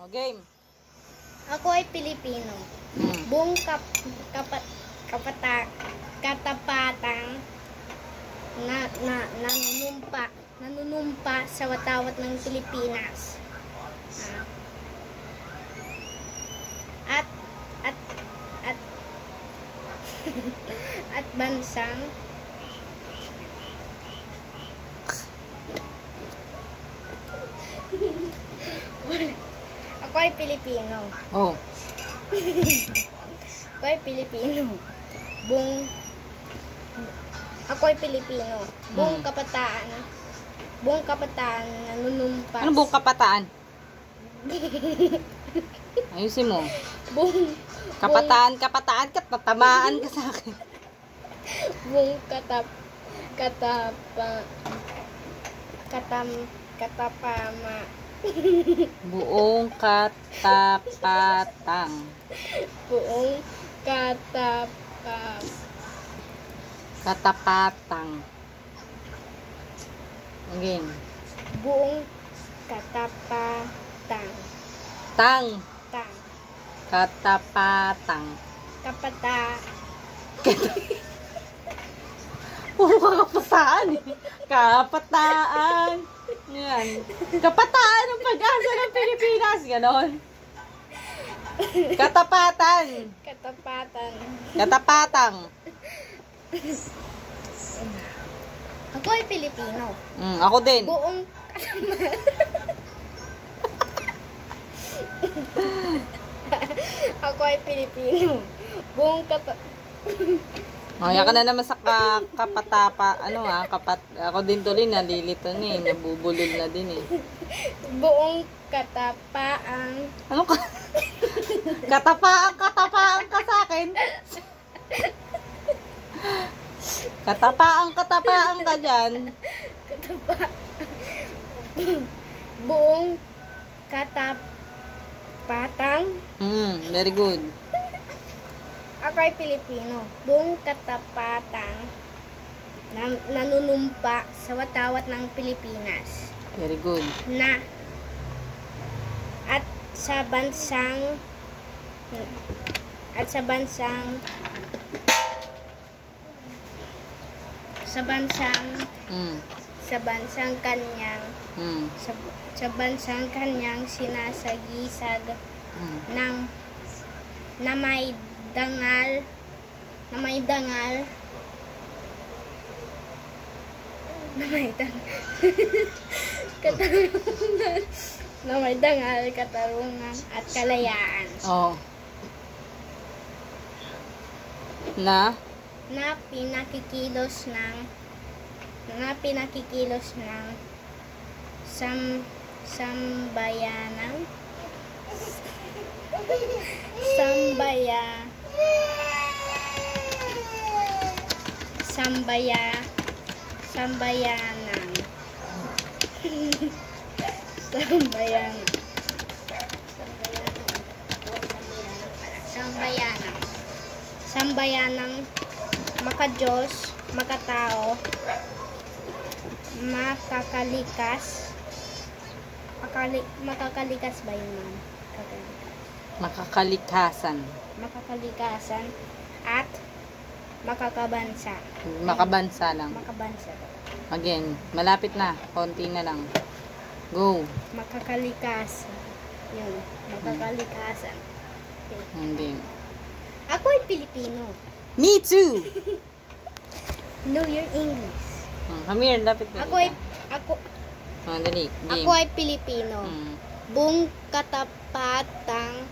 O, game. Ako ay Pilipino. Buong katapatang nanunumpa sa watawat ng Pilipinas. At bansang Ako ay Pilipino. Oh. Ako ay Pilipino. Ako ay Pilipino. Buong kabataan nanunumpa. Ano buong kabataan? Ayusin mo. Kabataan, tatamaan ka sa akin. Buong Buong katapatang. Buong Katapatang. Again. Buong katapatang. Tang. Katapatang. Puro kapataan eh. Kapataan. Yan. Kapataan ng pag-asa ng Pilipinas. Ganon. Katapatan. Katapatang. Ako ay Pilipino. Ako din. Buong Ako ay Pilipino. Buong Kaya ka na naman sa kapatapa. Ako din tuloy nalilito na eh. Nabubulol na din eh. Buong katapaang. Ano ka? Katapaan ka sa akin. Katapaan ka dyan. Buong katapatang. Very good. Ako ay Pilipino. Buong katapatang nanunumpa sa watawat ng Pilipinas. Very good. At sa bansang kanyang sinasagisag ng na may dangal katarungan at kalayaan. Oh. Na pinakikilos ng sambayanang makadiyos, makatao, makakalikas ba yun, ma'am? Makakalikasan at makakabansa. Makabansa lang. Makabansa. Again, malapit na. Konti na lang. Go. Makakalikasan. Yun. Makakalikasan. Okay. Hindi. Ako ay Pilipino. Me too! Know your English. Come here, lapit na. Dali. Ako ay Pilipino. Buong katapatang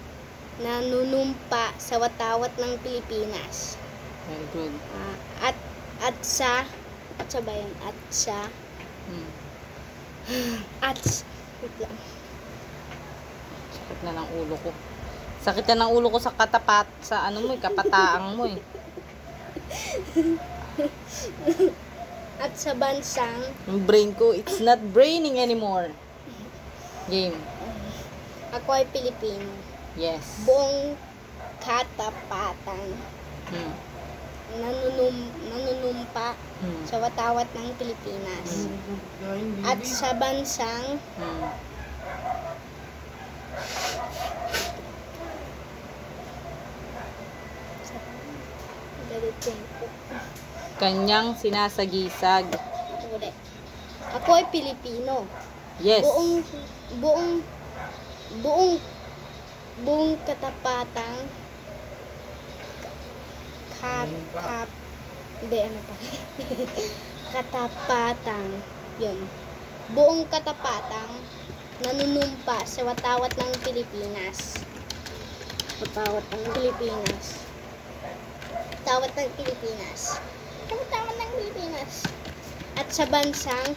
nanunumpa sa watawat ng Pilipinas. Very good. At sa wait lang. Sakit na ng ulo ko. Sakit na ng ulo ko sa kapataang mo eh. At sa bansang Yung brain ko, it's not braining anymore. Game. Ako ay Pilipino. Yes. Buong katapatang nanunumpa sa watawat ng Pilipinas. At sa bansang tempo. Kanyang sinasagisag. Ulit. Ako ay Pilipino. Yes. Buong katapatang hindi, ano pa? Katapatang, yun. Buong katapatang nanunumpa sa watawat ng Pilipinas. Watawat ng Pilipinas. Watawat ng Pilipinas. Watawat ng Pilipinas. At sa bansang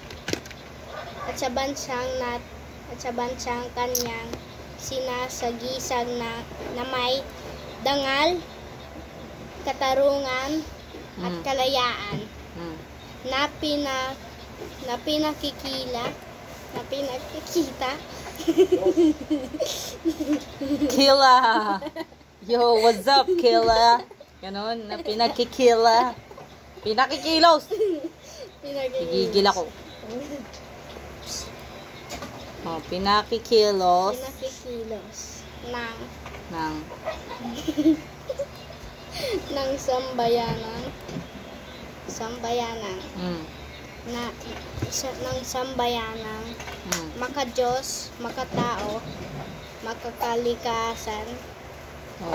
kanyang sinasagisag na may dangal, katarungan, at kalayaan na pinakikita Killa! Yo, what's up, Killa? Ganon, na pinakikila. Pinakikilos! Gigigil ako. Oh, pinakikilos ng ng sambayanang makadiyos, makatao, makakalikasan,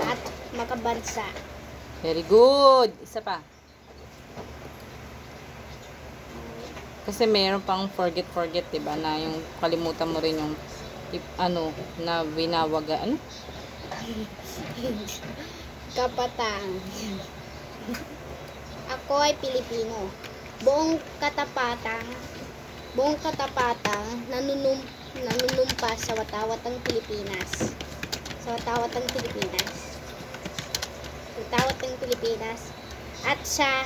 at makabansa. Very good. Isa pa. Kasi meron pang forget, diba? Na yung kalimutan mo rin yung na binawaga. Ano? Kapatang. Ako ay Pilipino. Buong katapatang nanunumpa sa watawat ng Pilipinas. Sa watawat ng Pilipinas. At sa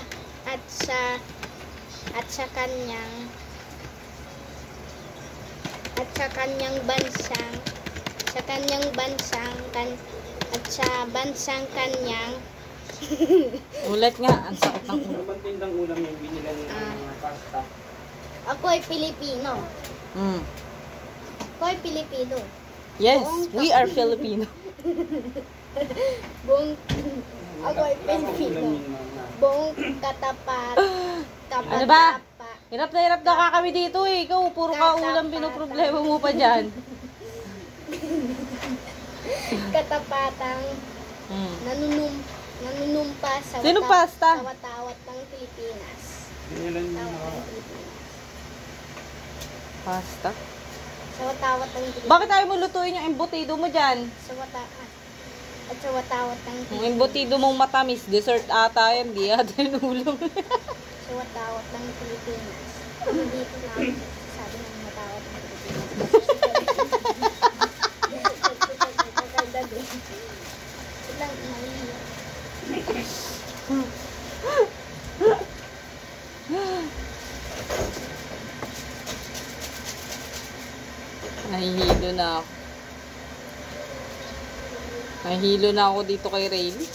bansang kanyang Ulat nga, ang sakit ng ulo. Ano tindang ulam yung binilan ng pasta? Ako ay Pilipino. Ako ay Pilipino. Yes, we are Filipino. Ako ay Pilipino. Buong katapat. Ano ba? Hirap na ka kami dito eh. Ikaw, puro ka ulam, pinoproblema mo pa dyan. Katapatang nanunumpa sa Sino pasta? watawat ng Pilipinas. Binilan yung Pasta? Sa watawat ng Pilipinas. Bakit ayaw mo lutuin yung embutido mo dyan? Sa watawat ng Yung Pilipinas. embutido mong matamis, dessert ata yan, di ata yung ulam. Sa watawat ng Pilipinas. Dito na ako sabi ng watawat ng Pilipinas. Ilang nahihiya. Nahihilo na ako. Nahihilo na ako dito kay Rayleigh.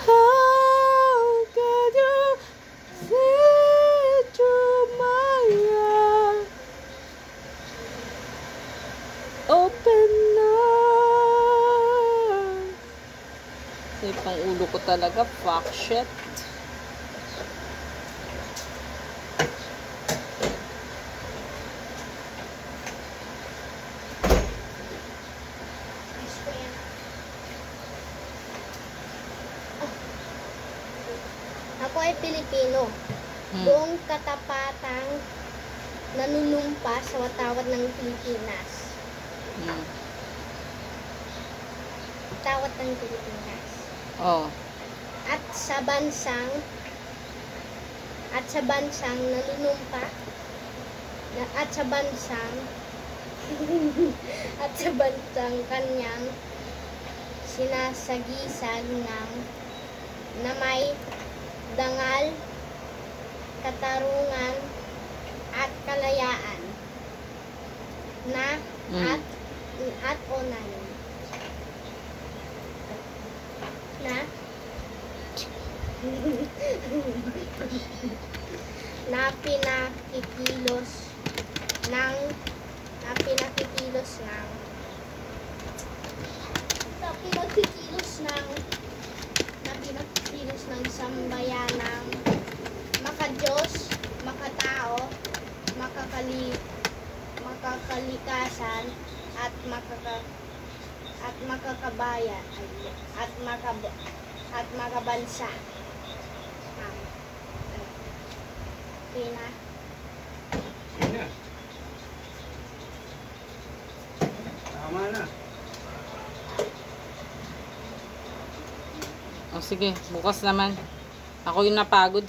How could you see through my eyes? Open up. Say pang ulo ko talaga, fuck shit. Ako ay Pilipino. Buong katapatang nanunumpa sa watawat ng Pilipinas. Watawat ng Pilipinas. Oh. At sa bansang nanunumpa at sa bansang kanyang sinasagisag na may dangal, katarungan, at kalayaan na at onanin na na pinakikilos ng na pinakikilos ng sambayanang makadiyos, makatao, makakalikasan at makakabayan at makabansa. Pina. Yun na. Tama na. O sige, bukas naman. Ako yung napagod.